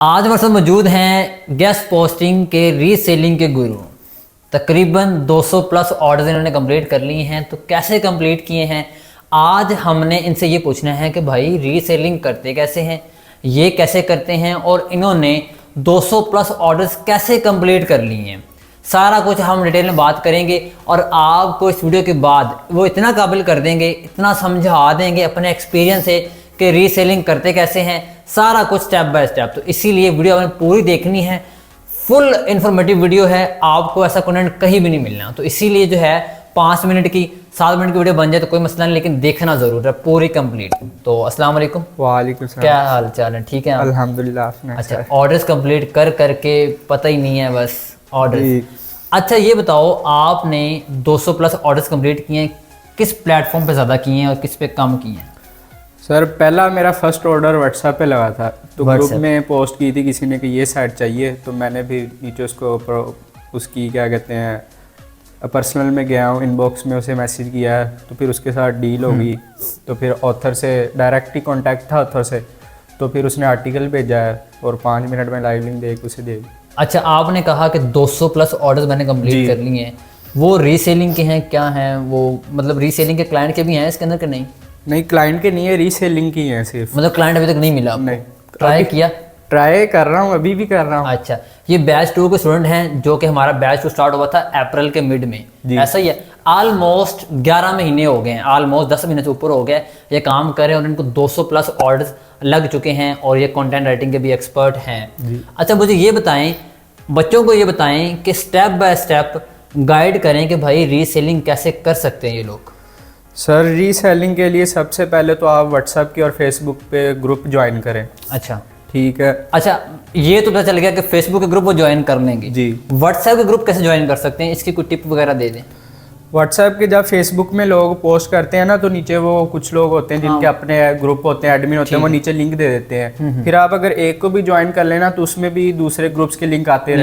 आज हमारे साथ मौजूद हैं गेस्ट पोस्टिंग के रीसेलिंग के गुरु। तकरीबन 200 प्लस ऑर्डर्स इन्होंने कंप्लीट कर लिए हैं। तो कैसे कंप्लीट किए हैं, आज हमने इनसे ये पूछना है कि भाई रीसेलिंग करते कैसे हैं, ये कैसे करते हैं और इन्होंने 200 प्लस ऑर्डर्स कैसे कंप्लीट कर लिए हैं। सारा कुछ हम डिटेल में बात करेंगे और आपको इस वीडियो के बाद वो इतना काबिल कर देंगे, इतना समझा देंगे अपने एक्सपीरियंस से कि रीसेलिंग करते कैसे हैं, सारा कुछ स्टेप बाय स्टेप। तो इसीलिए वीडियो हमें पूरी देखनी है, फुल इंफॉर्मेटिव वीडियो है, आपको ऐसा कंटेंट कहीं भी नहीं मिलना। तो इसीलिए जो है 5 मिनट की 7 मिनट की वीडियो बन जाए तो कोई मसला नहीं, लेकिन देखना जरूर है पूरी कंप्लीट। तो अस्सलाम वालेकुम। वालेकुम सलाम। क्या हाल चाल है, ठीक है? अल्हम्दुलिल्लाह। अच्छा, ऑर्डर्स कंप्लीट कर करके पता ही नहीं है बस ऑर्डर। अच्छा ये बताओ, आपने 200 प्लस ऑर्डर्स कंप्लीट किए हैं, किस प्लेटफॉर्म पे ज़्यादा किए हैं और किस पे कम किए हैं? सर पहला मेरा फर्स्ट ऑर्डर व्हाट्सएप पे लगा था, तो ग्रुप में पोस्ट की थी किसी ने कि ये साइट चाहिए, तो मैंने भी नीचे उसकी क्या कहते हैं पर्सनल में गया हूँ, इनबॉक्स में उसे मैसेज किया है, तो फिर उसके साथ डील होगी। तो फिर ऑथर से डायरेक्ट ही कॉन्टैक्ट था ऑथर से, तो फिर उसने आर्टिकल भेजा है और 5 मिनट में लाइव लिंक देख उसे दे दी। अच्छा, आपने कहा कि 200 प्लस ऑर्डर्स मैंने कंप्लीट कर लिए हैं, वो रीसेलिंग के हैं क्या हैं? वो मतलब रीसेलिंग के क्लाइंट के भी हैं इसके अंदर कि नहीं? नहीं, क्लाइंट के नहीं है, रीसेलिंग की है सिर्फ। मतलब क्लाइंट अभी तक नहीं मिला आपको? नहीं, ट्राई किया? ट्राई कर रहा हूँ, अभी भी कर रहा हूँ। अच्छा, ये बैच 2 के स्टूडेंट हैं, जो कि हमारा बैच 2 स्टार्ट हुआ था अप्रैल के मिड में, ऐसा ही है। ऑलमोस्ट 11 महीने हो गए हैं, ऑलमोस्ट 10 महीने से ऊपर हो गए ये काम कर रहे हैं और इनको 200 प्लस ऑर्डर्स लग चुके हैं और ये कंटेंट राइटिंग के भी एक्सपर्ट हैं। अच्छा मुझे ये बताएं, बच्चों को ये बताएं कि स्टेप बाय स्टेप गाइड करें कि भाई रीसेलिंग कैसे कर सकते हैं ये लोग। सर रीसेलिंग के लिए सबसे पहले तो आप व्हाट्सएप की और फेसबुक पे ग्रुप ज्वाइन करें। अच्छा ठीक है। अच्छा, ये तो पता चल गया कि फेसबुक के ग्रुप वो ज्वाइन कर लेंगे जी। व्हाट्सएप के ग्रुप कैसे ज्वाइन कर सकते हैं, इसकी कोई टिप वगैरह दे दें। व्हाट्सएप के जब फेसबुक में लोग पोस्ट करते हैं ना, तो नीचे वो कुछ लोग होते हैं जिनके अपने ग्रुप होते हैं, एडमिन होते हैं, वो नीचे लिंक दे देते हैं। फिर आप अगर एक को भी ज्वाइन कर लेना तो उसमें भी दूसरे ग्रुप्स के लिंक आते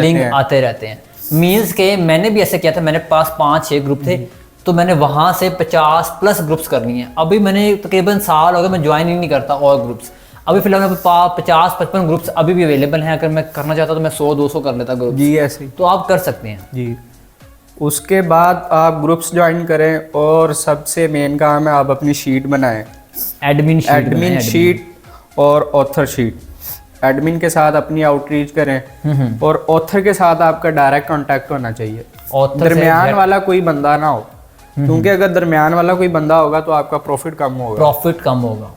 रहते हैं। मीन्स के मैंने भी ऐसे किया था, मेरे पास 5-6 ग्रुप थे, तो मैंने वहां से 50 प्लस ग्रुप्स कर लिए हैं। अभी मैंने तकरीबन साल हो गया मैं ज्वाइन ही नहीं करता और ग्रुप्स। अभी फिलहाल मेरे 50-55 ग्रुप्स अभी भी अवेलेबल हैं, अगर मैं करना चाहता तो मैं 100-200 कर लेता ग्रुप जी, ऐसे तो आप कर सकते हैं जी। उसके बाद आप ग्रुप्स ज्वाइन करें और सबसे मेन काम है आप अपनी शीट बनाएं, एडमिन शीट और ऑथर शीट। एडमिन के साथ अपनी आउटरीच करें और ऑथर के साथ आपका डायरेक्ट कांटेक्ट होना चाहिए, दरमियान वाला कोई बंदा ना हो, क्योंकि अगर दरमियान वाला कोई बंदा होगा तो आपका प्रॉफिट कम होगा।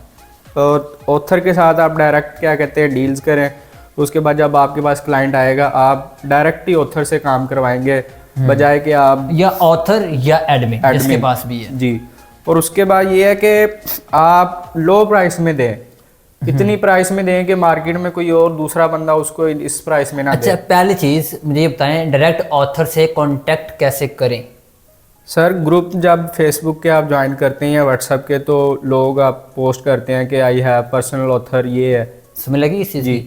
और ऑथर के साथ आप डायरेक्ट क्या कहते हैं डील्स करें। उसके बाद जब आपके पास क्लाइंट आएगा आप डायरेक्ट ही ऑथर से काम करवाएंगे, बजाय कि आप या ऑथर या एडमिन जिसके पास भी है जी। और उसके बाद ये है कि आप लो प्राइस में दें, इतनी प्राइस में दें कि मार्केट में कोई और दूसरा बंदा उसको इस प्राइस में ना दे। अच्छा, पहली चीज मुझे ये बताएं, डायरेक्ट ऑथर से कांटेक्ट कैसे करें? सर ग्रुप जब फेसबुक के आप ज्वाइन करते हैं या व्हाट्सएप के, तो लोग आप पोस्ट करते हैं कि आई हैव पर्सनल ऑथर, ये है, समझ लगी इस चीज़ जी।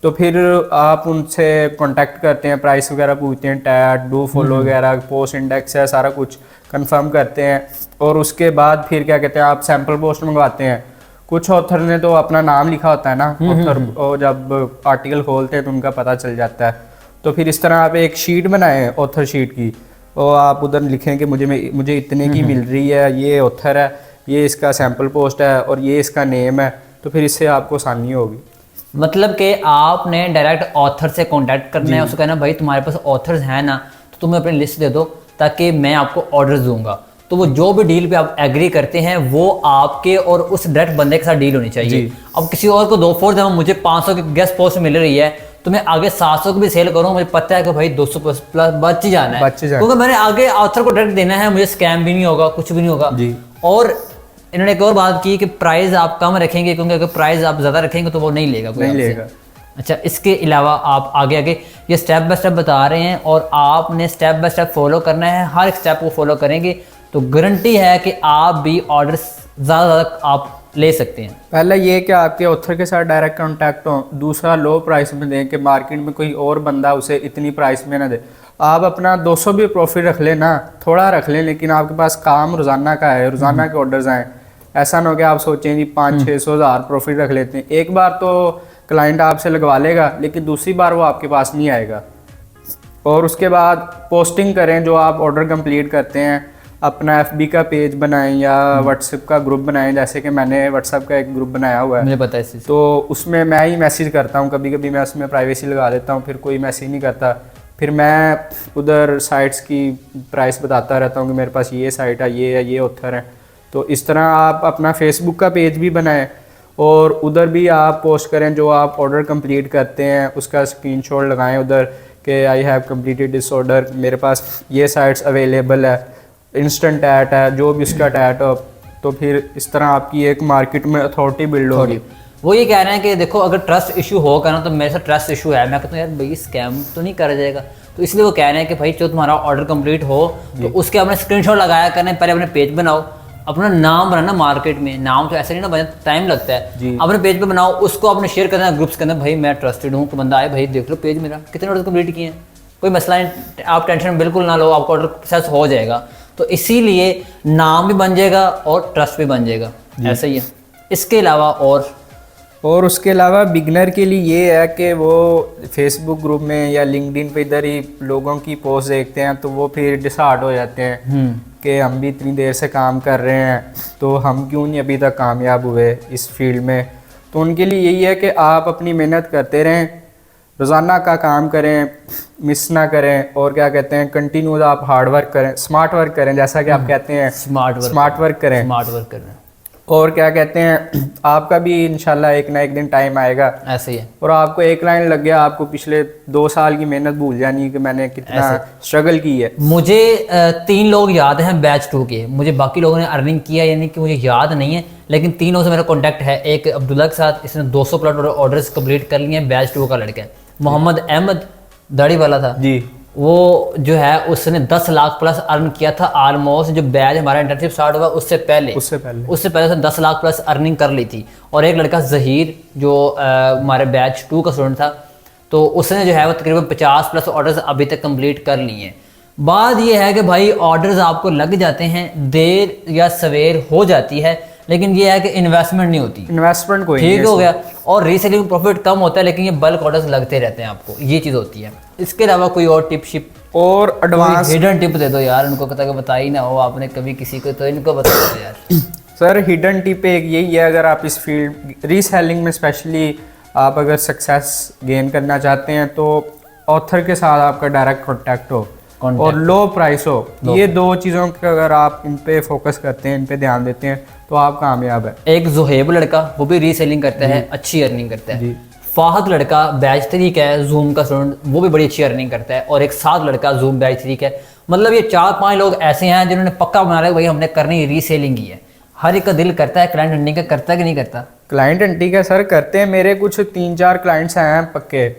तो फिर आप उनसे कांटेक्ट करते हैं, प्राइस वगैरह पूछते हैं, टैग डू फॉलो वगैरह, पोस्ट इंडेक्स है, सारा कुछ कंफर्म करते हैं। और उसके बाद फिर क्या कहते हैं आप सैम्पल पोस्ट मंगवाते हैं। कुछ ऑथर ने तो अपना नाम लिखा होता है ना ऑथर, और जब आर्टिकल खोलते हैं तो उनका पता चल जाता है। तो फिर इस तरह आप एक शीट बनाएं ऑथर शीट की, और आप उधर लिखें कि मुझे इतने की मिल रही है, ये ऑथर है, ये इसका सैम्पल पोस्ट है और ये इसका नेम है। तो फिर इससे आपको आसानी होगी। मतलब कि आपने डायरेक्ट ऑथर से कांटेक्ट करना है, उसको कहना भाई तुम्हारे पास ऑथर्स हैं ना, तो तुम्हें अपनी लिस्ट दे दो ताकि मैं आपको ऑर्डर्स दूंगा। तो वो जो भी डील पे आप एग्री करते हैं वो आपके और उस डायरेक्ट बंदे के साथ डील होनी चाहिए। अब किसी और को 2 4 मुझे 500 की गेस्ट पोस्ट मिल रही है तो मैं आगे 700 की भी सेल करूँ, मुझे पता है कि भाई 200 प्लस बच ही जाना है, क्योंकि मैंने आगे ऑथर को डायरेक्ट देना है, मुझे स्कैम भी नहीं होगा, कुछ भी नहीं होगा जी। और इन्होंने एक और बात की कि प्राइस आप कम रखेंगे, क्योंकि अगर प्राइस आप ज़्यादा रखेंगे तो वो नहीं लेगा। अच्छा, इसके अलावा आप आगे ये स्टेप बाय स्टेप बता रहे हैं और आपने स्टेप बाय स्टेप फॉलो करना है। हर एक स्टेप को फॉलो करेंगे तो गारंटी है कि आप भी ऑर्डर ज़्यादा आप ले सकते हैं। पहला ये कि आपके ऑथर के साथ डायरेक्ट कांटेक्ट हो, दूसरा लो प्राइस में दें कि मार्केट में कोई और बंदा उसे इतनी प्राइस में ना दे। आप अपना 200 भी प्रॉफिट रख लेना, थोड़ा रख लें, लेकिन आपके पास काम रोज़ाना का है, रोज़ाना के ऑर्डर्स आएँ। ऐसा ना हो कि आप सोचें जी 500-600 हज़ार प्रॉफिट रख लेते हैं। एक बार तो क्लाइंट आपसे लगवा लेगा, लेकिन दूसरी बार वो आपके पास नहीं आएगा। और उसके बाद पोस्टिंग करें, जो आप ऑर्डर कंप्लीट करते हैं, अपना FB का पेज बनाएं या व्हाट्सएप का ग्रुप बनाएं। जैसे कि मैंने व्हाट्सएप का एक ग्रुप बनाया हुआ है, मुझे पता है इस चीज़। तो उसमें मैं ही मैसेज करता हूँ। कभी कभी मैं उसमें प्राइवेसी लगा देता हूँ, फिर कोई मैसेज नहीं करता। फिर मैं उधर साइट्स की प्राइस बताता रहता हूँ कि मेरे पास ये साइट है, ये ऑथर है। तो इस तरह आप अपना फेसबुक का पेज भी बनाएं और उधर भी आप पोस्ट करें जो आप ऑर्डर कंप्लीट करते हैं, उसका स्क्रीनशॉट लगाएं उधर कि I have completed this order, मेरे पास ये साइट्स अवेलेबल है, इंस्टेंट ऐड है, जो भी उसका ऐड हो। तो फिर इस तरह आपकी एक मार्केट में अथॉरिटी बिल्ड होगी। वो ये कह रहे हैं कि देखो अगर ट्रस्ट इशू होगा ना, तो मेरे साथ ट्रस्ट इशू है। मैं कहता हूँ यार भाई स्कैम तो नहीं करा जाएगा, तो इसलिए वो कह रहे हैं कि भाई जो तुम्हारा ऑर्डर कंप्लीट हो तो उसके अपने स्क्रीनशॉट लगाया करने, पहले अपने पेज बनाओ, अपना नाम बनाना मार्केट में। नाम तो ऐसे नहीं ना बना, टाइम लगता है। अपने पेज पे बनाओ, उसको अपने शेयर करना ग्रुप्स के अंदर, भाई मैं ट्रस्टेड हूँ, तो बंदा आए भाई देख लो पेज मेरा कितने ऑर्डर कंप्लीट किए हैं, कोई मसला नहीं, आप टेंशन बिल्कुल ना लो, आपका ऑर्डर प्रोसेस हो जाएगा। तो इसीलिए नाम भी बन जाएगा और ट्रस्ट भी बन जाएगा, ऐसा ही है। इसके अलावा और उसके अलावा बिगनर के लिए ये है कि वो फेसबुक ग्रुप में या लिंक्डइन पे इधर ही लोगों की पोस्ट देखते हैं, तो वो फिर डिसहार्ट हो जाते हैं कि हम भी इतनी देर से काम कर रहे हैं, तो हम क्यों नहीं अभी तक कामयाब हुए इस फील्ड में। तो उनके लिए यही है कि आप अपनी मेहनत करते रहें, रोज़ाना का काम करें, मिस ना करें, और क्या कहते हैं कंटिन्यूस आप हार्ड वर्क करें, स्मार्ट वर्क करें, जैसा कि आप कहते हैं स्मार्ट वर्क करें, स्मार्ट वर्क करें। और क्या कहते हैं आपका भी इंशाल्लाह एक ना एक दिन टाइम आएगा, ऐसे ही है। और आपको एक लाइन लग गया, आपको पिछले 2 साल की मेहनत भूल जानी कि मैंने कितना स्ट्रगल की है। मुझे 3 लोग याद हैं बैच 2 के, मुझे बाकी लोगों ने अर्निंग किया यानी कि मुझे याद नहीं है, लेकिन 3 लोगों से मेरा कॉन्टैक्ट है। एक अब्दुल्ला के साथ, इसने 200 प्लस ऑर्डर्स कंप्लीट कर लिए हैं, बैच 2 का लड़का है। मोहम्मद अहमद दाढ़ी वाला था जी, वो जो है उसने 10 लाख प्लस अर्न किया था ऑलमोस्ट। जो बैच हमारा इंटर्नशिप स्टार्ट हुआ उससे पहले उससे 10 लाख प्लस अर्निंग कर ली थी। और एक लड़का जहीर जो हमारे बैच 2 का स्टूडेंट था, तो उसने जो है वो तकरीबन 50 प्लस ऑर्डर्स अभी तक कंप्लीट कर लिए हैं। बात ये है कि भाई ऑर्डर्स आपको लग जाते हैं, देर या सवेर हो जाती है, लेकिन ये है कि इन्वेस्टमेंट नहीं होती, इन्वेस्टमेंट कोई ठीक हो गया। और रीसेलिंग प्रॉफिट कम होता है, लेकिन ये बल्क ऑर्डर्स लगते रहते हैं आपको, ये चीज़ होती है। इसके अलावा कोई और टिप शिप और एडवांस हिडन टिप दे दो यार, उनको पता कि बताई ना हो आपने कभी किसी को, तो इनको बता दो यार। सर हिडन टिप एक यही है, अगर आप इस फील्ड रीसेलिंग में स्पेशली आप अगर सक्सेस गेन करना चाहते हैं, तो ऑथर के साथ आपका डायरेक्ट कॉन्टैक्ट हो और लो प्राइस हो। ये 2 चीज़ों का अगर आप इन पे फोकस करते हैं, इन पे ध्यान देते हैं, तो आप कामयाब है। एक जुहेब लड़का, वो भी रीसेलिंग करता है, अच्छी अर्निंग करता है। फाहद लड़का बैच 3 का है, जूम का स्टूडेंट, वो भी बड़ी अच्छी अर्निंग करता है। और एक साथ लड़का जूम बैच 3 का है। मतलब ये 4-5 लोग ऐसे हैं जिन्होंने पक्का बना रहा भाई हमने करनी रीसेलिंग ही है। हर एक का दिल करता है क्लाइंट हंटिंग का, करता है कि नहीं करता? क्लाइंट हंटिंग का सर करते हैं, मेरे कुछ 3-4 क्लाइंट्स हैं पक्के।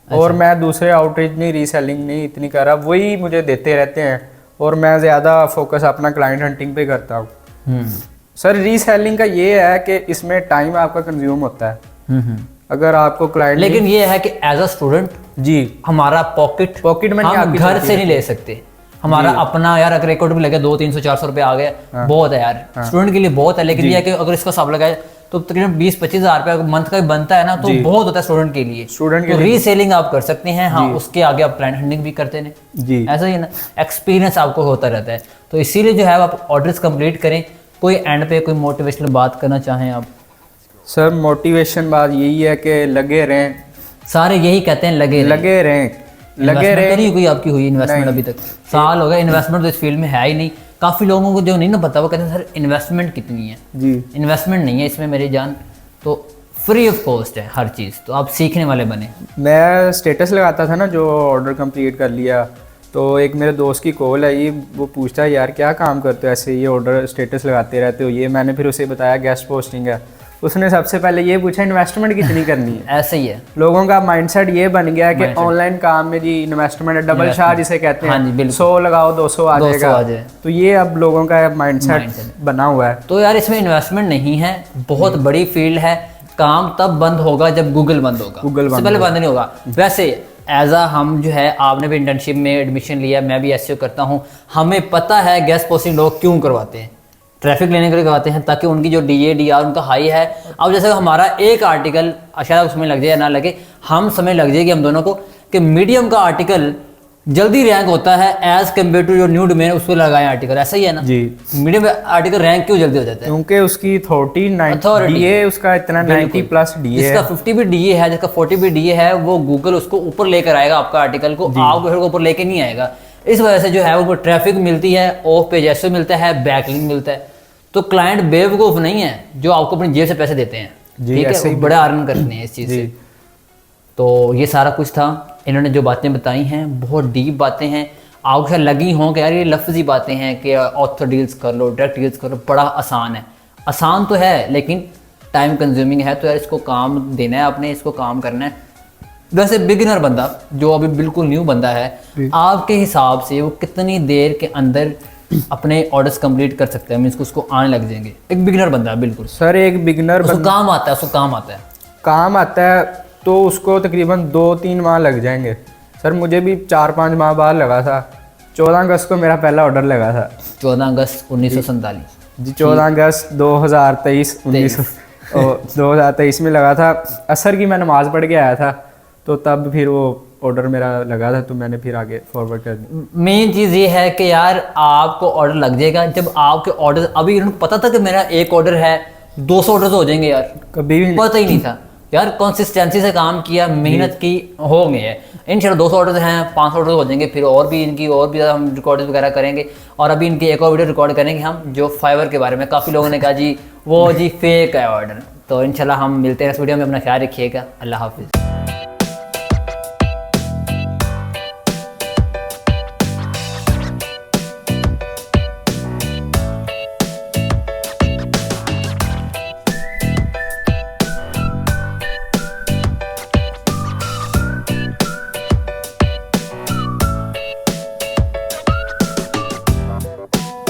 और मैं दूसरे आउटरीच नहीं, रीसेलिंग नहीं इतनी कर रहा, वही मुझे देते रहते हैं, और मैं ज़्यादा फोकस अपना क्लाइंट हंटिंग पे करता हूँ। सर रीसेलिंग का ये है कि इसमें टाइम आपका कंज्यूम होता है। अगर आपको क्लाइंट, लेकिन ये है कि एज अ स्टूडेंट जी हमारा पॉकेट में हम घर से नहीं ले सकते। हमारा अपना यार अगर रिकॉर्ड भी लगे 200-300-400 रुपये आ गए, बहुत है यार, स्टूडेंट के लिए बहुत है। लेकिन ये है कि अगर इसका सब लगाए तो तकरीबन 20-25 हज़ार रुपये मंथ का भी बनता है ना, तो बहुत होता है स्टूडेंट के लिए। तो रीसेलिंग आप कर सकते हैं, हाँ उसके आगे आप क्लाइंट हंटिंग भी करते हैं जी, ऐसा ही है ना, एक्सपीरियंस आपको होता रहता है। तो इसीलिए जो है आप ऑर्डर्स कंप्लीट करें। कोई एंड पे कोई मोटिवेशनल बात करना चाहें आप? सर मोटिवेशन बात यही है कि लगे रहें, सारे यही कहते हैं लगे रहें। नहीं कोई आपकी हुई इन्वेस्टमेंट अभी तक? साल हो गया, इन्वेस्टमेंट तो इस फील्ड में है ही नहीं। काफ़ी लोगों को जो नहीं ना पता, वो कहते हैं सर इन्वेस्टमेंट कितनी है जी। इन्वेस्टमेंट नहीं है इसमें मेरी जान, तो फ्री ऑफ कॉस्ट है हर चीज़, तो आप सीखने वाले बने। मैं स्टेटस लगाता था ना जो ऑर्डर कंप्लीट कर लिया, तो एक मेरे दोस्त की कॉल आई, वो पूछता है यार क्या काम करते हो ऐसे, ये ऑर्डर स्टेटस लगाते रहते हो ये। मैंने फिर उसे बताया गेस्ट पोस्टिंग है। उसने सबसे पहले ये पूछा इन्वेस्टमेंट कितनी करनी है। ऐसे ही है, लोगों का माइंडसेट ये बन गया है कि ऑनलाइन काम में जी इन्वेस्टमेंट है, डबल शाह जिसे कहते हैं। हाँ जी, 100 लगाओ 200 आ जाएगा। तो ये अब लोगों का माइंडसेट बना हुआ है। तो यार इसमें इन्वेस्टमेंट नहीं है, बहुत बड़ी फील्ड है। काम तब बंद होगा जब गूगल बंद होगा, उससे पहले बंद नहीं होगा। वैसे एज आ हम जो है, आपने भी इंटर्नशिप में एडमिशन लिया, मैं भी एसईओ करता हूँ, हमें पता है गेस्ट पोस्टिंग लोग क्यों करवाते हैं। ट्रैफिक लेने के लिए करवाते हैं ताकि उनकी जो DA/DR उनका हाई है। अब जैसे हमारा एक आर्टिकल शायद समय लग जाए या ना लगे, हम समय लग जाएगी हम दोनों को कि मीडियम का आर्टिकल जल्दी रैंक होता है एज कम्पेयर टू जो न्यू डोमेन उस पर लगाए आर्टिकल, ऐसा ही है ना जी। मीडियम आर्टिकल रैंक क्यों जल्दी हो जाता है? क्योंकि उसकी 30 DA उसका इतना 90+ DA है। जिसका 50 भी DA है, जिसका 40 भी DA है, वो गूगल उसको ऊपर लेकर आएगा आपका आर्टिकल को, आपको ऊपर लेके नहीं आएगा। इस वजह से जो है वो ट्रैफिक मिलती है, ऑफ पेज एसईओ मिलता है, बैकलिंक मिलता है। तो क्लाइंट बेवकूफ नहीं है जो आपको अपनी जेब से पैसे देते हैं, ठीक है, बड़ा अर्न करते हैं इस चीज़ से। तो ये सारा कुछ था, इन्होंने जो बातें बताई हैं बहुत डीप बातें हैं, आपको लगी हों कि यार ये लफ्जी बातें हैं कि ऑथर डील्स कर लो, डायरेक्ट डील्स कर लो, बड़ा आसान है। आसान तो है लेकिन टाइम कंज्यूमिंग है, तो यार इसको काम देना है आपने, इसको काम करना है। वैसे बिगिनर बंदा जो अभी बिल्कुल न्यू बंदा है, आपके हिसाब से वो कितनी देर के अंदर अपने ऑर्डर्स कंप्लीट कर सकते हैं, मींस उसको आने लग जाएंगे? एक बिगिनर बंदा बिल्कुल सर, एक बिगिनर उसको काम आता है, उसको काम आता है तो उसको तकरीबन 2-3 माह लग जाएंगे। सर मुझे भी 4-5 माह बाद लगा था। 14 अगस्त को मेरा पहला ऑर्डर लगा था। 14 अगस्त 1947 जी, 14 अगस्त 2023 में लगा था। असर की मैं नमाज़ पढ़ के आया था, तो तब फिर वो ऑर्डर मेरा लगा था, तो मैंने फिर आगे फॉरवर्ड कर दिया। मेन चीज़ ये है कि यार आपको ऑर्डर लग जाएगा जब आपके ऑर्डर, अभी इनको पता था कि मेरा एक ऑर्डर है 200 ऑर्डर हो जाएंगे यार, कभी भी पता ही नहीं था यार। कंसिस्टेंसी से काम किया, मेहनत की, हो गए हैं इंशाल्लाह। 200 ऑर्डर हैं, 500 ऑर्डर हो जाएंगे, फिर और भी इनकी और भी ज़्यादा हम रिकॉर्ड वगैरह करेंगे। और अभी इनकी एक और वीडियो रिकॉर्ड करेंगे हम जो फाइवर के बारे में, काफ़ी लोगों ने कहा जी वो जी फेक है ऑर्डर। तो इंशाल्लाह हम मिलते हैं इस वीडियो में, अपना ख्याल रखिएगा, अल्लाह हाफिज़।